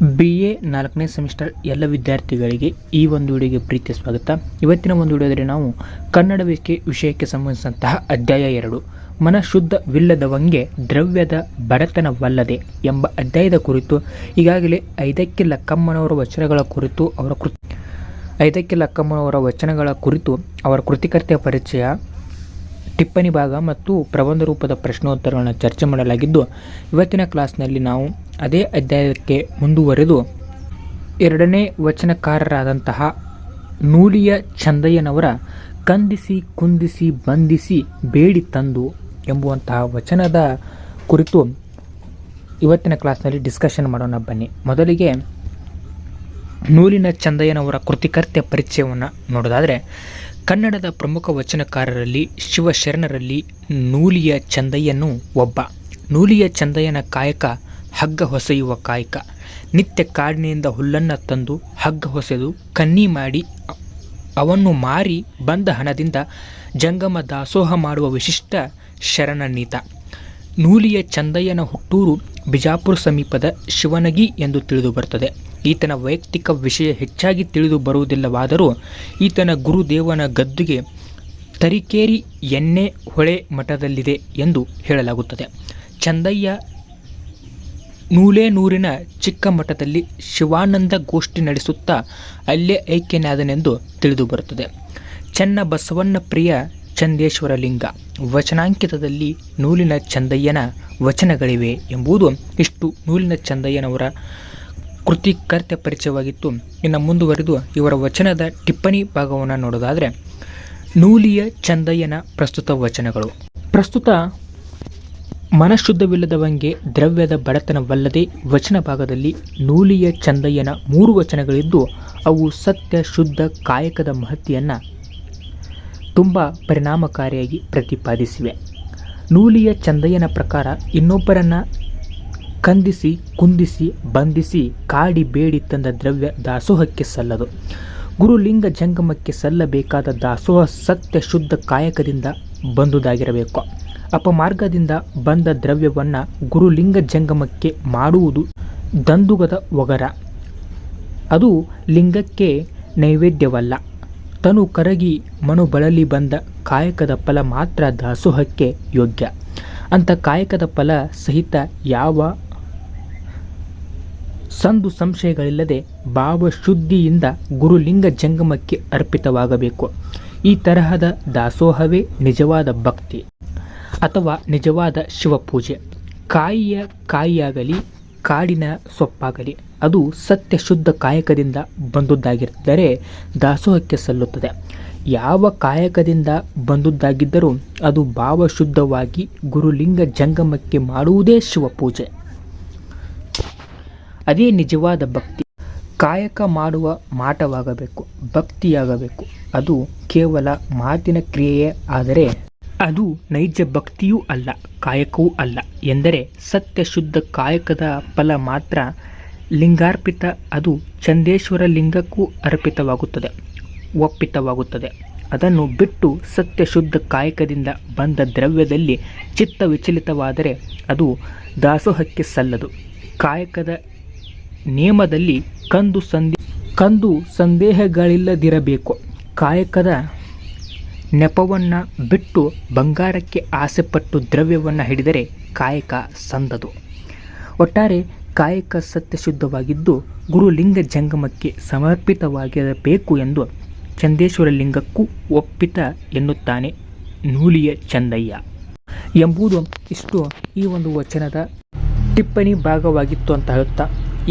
BA 4ನೇ semester ಎಲ್ಲ ವಿದ್ಯಾರ್ಥಿಗಳಿಗೆ ಈ ಒಂದು ವಿಡಿಯೋಗೆ ಪ್ರೀತಿಯ ಸ್ವಾಗತ. ಇವತ್ತಿನ ಒಂದು ವಿಡಿಯೋದಲ್ಲಿ ನಾವು ಕನ್ನಡ ವಿಷಯಕ್ಕೆ ಸಂಬಂಧಿಸಿದಂತಹ ಅಧ್ಯಾಯ 2 ಮನಶುದ್ಧವಿಲ್ಲದವಂಗೆ ದ್ರವ್ಯದ ಬಡತನವಲ್ಲದೆ ಎಂಬ ಅಧ್ಯಾಯದ ಕುರಿತು ಈಗಾಗಲೇ ಐದಕ್ಕೆ ಲಕ್ಕಮ್ಮನವರ ವಚನಗಳ ಕುರಿತು ಅವರ ಕೃತಿಕರ್ತೆಯ ಪರಿಚಯ, ಟಿಪ್ಪಣಿ ಭಾಗ ಮತ್ತು ಪ್ರಬಂಧ ರೂಪದ ಪ್ರಶ್ನೋತ್ತರಗಳನ್ನು ಚರ್ಚೆ ಮಾಡಲಾಗಿದ್ದು, ಇವತ್ತಿನ ಕ್ಲಾಸ್ನಲ್ಲಿ ನಾವು ಅದೇ ಅಧ್ಯಾಯಕ್ಕೆ ಮುಂದುವರೆದು ಎರಡನೇ ವಚನಕಾರರಾದಂತಹ ನೂಲಿಯ ಚಂದಯ್ಯನವರ ಕಂದಿಸಿ ಕುಂದಿಸಿ ಬಂಧಿಸಿ ಬೇಡಿ ತಂದು ಎಂಬುವಂತಹ ವಚನದ ಕುರಿತು ಇವತ್ತಿನ ಕ್ಲಾಸ್ನಲ್ಲಿ ಡಿಸ್ಕಷನ್ ಮಾಡೋಣ ಬನ್ನಿ. ಮೊದಲಿಗೆ ನೂಲಿನ ಚಂದಯ್ಯನವರ ಕೃತಿಕರ್ತೆಯ ಪರಿಚಯವನ್ನು ನೋಡೋದಾದರೆ, ಕನ್ನಡದ ಪ್ರಮುಖ ವಚನಕಾರರಲ್ಲಿ ಶಿವಶರಣರಲ್ಲಿ ನೂಲಿಯ ಚಂದಯ್ಯನು ಒಬ್ಬ. ನೂಲಿಯ ಚಂದಯ್ಯನ ಕಾಯಕ ಹಗ್ಗ ಹೊಸೆಯುವ ಕಾಯಕ. ನಿತ್ಯ ಕಾಡಿನಿಂದ ಹುಲ್ಲನ್ನು ತಂದು ಹಗ್ಗ ಹೊಸೆದು ಕನ್ನಿ ಮಾಡಿ ಅವನ್ನು ಮಾರಿ ಬಂದ ಹಣದಿಂದ ಜಂಗಮ ದಾಸೋಹ ಮಾಡುವ ವಿಶಿಷ್ಟ ಶರಣನೀತ. ನೂಲಿಯ ಚಂದಯ್ಯನ ಹುಟ್ಟೂರು ಬಿಜಾಪುರ ಸಮೀಪದ ಶಿವನಗಿ ಎಂದು ತಿಳಿದು ಬರುತ್ತದೆ. ಈತನ ವೈಯಕ್ತಿಕ ವಿಷಯ ಹೆಚ್ಚಾಗಿ ತಿಳಿದು ಬರುವುದಿಲ್ಲವಾದರೂ ಈತನ ಗುರುದೇವನ ಗದ್ದುಗೆ ತರೀಕೆರೆ ಎಣ್ಣೆ ಹೊಳೆ ಮಠದಲ್ಲಿದೆ ಎಂದು ಹೇಳಲಾಗುತ್ತದೆ. ಚಂದಯ್ಯ ನೂಲೇನೂರಿನ ಚಿಕ್ಕ ಮಠದಲ್ಲಿ ಶಿವಾನಂದ ಗೋಷ್ಠಿ ನಡೆಸುತ್ತಾ ಅಲ್ಲೇ ಐಕ್ಯನಾದನೆಂದು ತಿಳಿದು ಬರುತ್ತದೆ. ಚೆನ್ನ ಬಸವಣ್ಣ ಪ್ರಿಯ ಚಂದೇಶ್ವರ ಲಿಂಗ ವಚನಾಂಕಿತದಲ್ಲಿ ನೂಲಿನ ಚಂದಯ್ಯನ ವಚನಗಳಿವೆ ಎಂಬುದು ಇಷ್ಟು ನೂಲಿನ ಚಂದಯ್ಯನವರ ಕೃತಿಕರ್ತೆ ಪರಿಚಯವಾಗಿತ್ತು. ಇನ್ನು ಮುಂದುವರೆದು ಇವರ ವಚನದ ಟಿಪ್ಪಣಿ ಭಾಗವನ್ನು ನೋಡೋದಾದರೆ, ನೂಲಿಯ ಚಂದಯ್ಯನ ಪ್ರಸ್ತುತ ವಚನಗಳು. ಪ್ರಸ್ತುತ ಮನಶುದ್ಧವಿಲ್ಲದವಂಗೆ ದ್ರವ್ಯದ ಬಡತನವಲ್ಲದೆ ವಚನ ಭಾಗದಲ್ಲಿ ನೂಲಿಯ ಚಂದಯ್ಯನ 3 ವಚನಗಳಿದ್ದು, ಅವು ಸತ್ಯ ಶುದ್ಧ ಕಾಯಕದ ಮಹತ್ತೆಯನ್ನು ತುಂಬ ಪರಿಣಾಮಕಾರಿಯಾಗಿ ಪ್ರತಿಪಾದಿಸಿವೆ. ನೂಲಿಯ ಚಂದಯ್ಯನ ಪ್ರಕಾರ ಇನ್ನೊಬ್ಬರನ್ನು ಕಂದಿಸಿ ಕುಂದಿಸಿ ಬಂಧಿಸಿ ಕಾಡಿ ಬೇಡಿ ತಂದ ದ್ರವ್ಯ ದಾಸೋಹಕ್ಕೆ ಸಲ್ಲದು. ಗುರುಲಿಂಗ ಜಂಗಮಕ್ಕೆ ಸಲ್ಲಬೇಕಾದ ದಾಸೋಹ ಸತ್ಯ ಶುದ್ಧ ಕಾಯಕದಿಂದ ಬಂದುದಾಗಿರಬೇಕು. ಅಪಮಾರ್ಗದಿಂದ ಬಂದ ದ್ರವ್ಯವನ್ನು ಗುರುಲಿಂಗ ಜಂಗಮಕ್ಕೆ ಮಾಡುವುದು ದಂದುಗದ ಒಗರ. ಅದು ಲಿಂಗಕ್ಕೆ ನೈವೇದ್ಯವಲ್ಲ. ತನು ಕರಗಿ ಮನು ಬಳಲಿ ಬಂದ ಕಾಯಕದ ಫಲ ಮಾತ್ರ ದಾಸೋಹಕ್ಕೆ ಯೋಗ್ಯ. ಅಂಥ ಕಾಯಕದ ಫಲ ಸಹಿತ ಯಾವ ಸಂದು ಸಂಶಯಗಳಿಲ್ಲದೆ ಭಾವಶುದ್ಧಿಯಿಂದ ಗುರುಲಿಂಗ ಜಂಗಮಕ್ಕೆ ಅರ್ಪಿತವಾಗಬೇಕು. ಈ ತರಹದ ದಾಸೋಹವೇ ನಿಜವಾದ ಭಕ್ತಿ ಅಥವಾ ನಿಜವಾದ ಶಿವಪೂಜೆ. ಕಾಯಿಯ ಕಾಯಿಯಾಗಲಿ ಕಾಡಿನ ಸೊಪ್ಪಾಗಲಿ ಅದು ಸತ್ಯ ಶುದ್ಧ ಕಾಯಕದಿಂದ ಬಂದುದಾಗಿದ್ದರೆ ದಾಸೋಹಕ್ಕೆ ಸಲ್ಲುತ್ತದೆ. ಯಾವ ಕಾಯಕದಿಂದ ಬಂದುದಾಗಿದ್ದರೂ ಅದು ಭಾವಶುದ್ಧವಾಗಿ ಗುರುಲಿಂಗ ಜಂಗಮಕ್ಕೆ ಮಾಡುವುದೇ ಶಿವಪೂಜೆ. ಅದೇ ನಿಜವಾದ ಭಕ್ತಿ. ಕಾಯಕ ಮಾಡುವ ಮಾಟವಾಗಬೇಕು, ಭಕ್ತಿಯಾಗಬೇಕು. ಅದು ಕೇವಲ ಮಾತಿನ ಕ್ರಿಯೆಯೇ ಆದರೆ ಅದು ನೈಜ ಭಕ್ತಿಯೂ ಅಲ್ಲ, ಕಾಯಕವೂ ಅಲ್ಲ ಎಂದರೆ ಸತ್ಯ ಶುದ್ಧ ಕಾಯಕದ ಫಲ ಮಾತ್ರ ಲಿಂಗಾರ್ಪಿತ. ಅದು ಚಂದೇಶ್ವರ ಲಿಂಗಕ್ಕೂ ಒಪ್ಪಿತವಾಗುತ್ತದೆ. ಅದನ್ನು ಬಿಟ್ಟು ಸತ್ಯ ಶುದ್ಧ ಕಾಯಕದಿಂದ ಬಂದ ದ್ರವ್ಯದಲ್ಲಿ ಚಿತ್ತ ವಿಚಲಿತವಾದರೆ ಅದು ದಾಸೋಹಕ್ಕೆ ಸಲ್ಲದು. ಕಾಯಕದ ನೇಮದಲ್ಲಿ ಕಂದು ಸಂದೇಹಗಳಿಲ್ಲದಿರಬೇಕು. ಕಾಯಕದ ನೆಪವನ್ನು ಬಿಟ್ಟು ಬಂಗಾರಕ್ಕೆ ಆಸೆಪಟ್ಟು ದ್ರವ್ಯವನ್ನು ಹಿಡಿದರೆ ಕಾಯಕ ಸಂದದು. ಒಟ್ಟಾರೆ ಕಾಯಕ ಸತ್ಯಶುದ್ಧವಾಗಿದ್ದು ಗುರುಲಿಂಗ ಜಂಗಮಕ್ಕೆ ಸಮರ್ಪಿತವಾಗಿರಬೇಕು ಎಂದು ಚಂದೇಶ್ವರ ಲಿಂಗಕ್ಕೂ ಒಪ್ಪಿತ ಎನ್ನುತ್ತಾನೆ ನೂಲಿಯ ಚಂದಯ್ಯ ಎಂಬುದು ಇಷ್ಟು ಈ ಒಂದು ವಚನದ ಟಿಪ್ಪಣಿ ಭಾಗವಾಗಿತ್ತು ಅಂತ ಹೇಳುತ್ತಾ,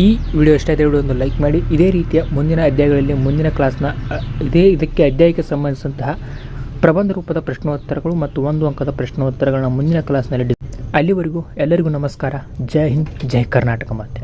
ಈ ವಿಡಿಯೋ ಇಷ್ಟ ಆದರೆ ಒಂದು ಲೈಕ್ ಮಾಡಿ. ಇದೇ ರೀತಿಯ ಮುಂದಿನ ಅಧ್ಯಾಯಗಳಲ್ಲಿ ಮುಂದಿನ ಕ್ಲಾಸ್ನ ಇದಕ್ಕೆ ಅಧ್ಯಾಯಕ್ಕೆ ಸಂಬಂಧಿಸಿದಂತಹ ಪ್ರಬಂಧ ರೂಪದ ಪ್ರಶ್ನೋತ್ತರಗಳು ಮತ್ತು 1 ಅಂಕದ ಪ್ರಶ್ನೋತ್ತರಗಳನ್ನ ಮುಂದಿನ ಕ್ಲಾಸ್ನಲ್ಲಿ ಅಲ್ಲಿವರೆಗೂ ಎಲ್ಲರಿಗೂ ನಮಸ್ಕಾರ. ಜೈ ಹಿಂದ್, ಜೈ ಕರ್ನಾಟಕ ಮಾತೆ.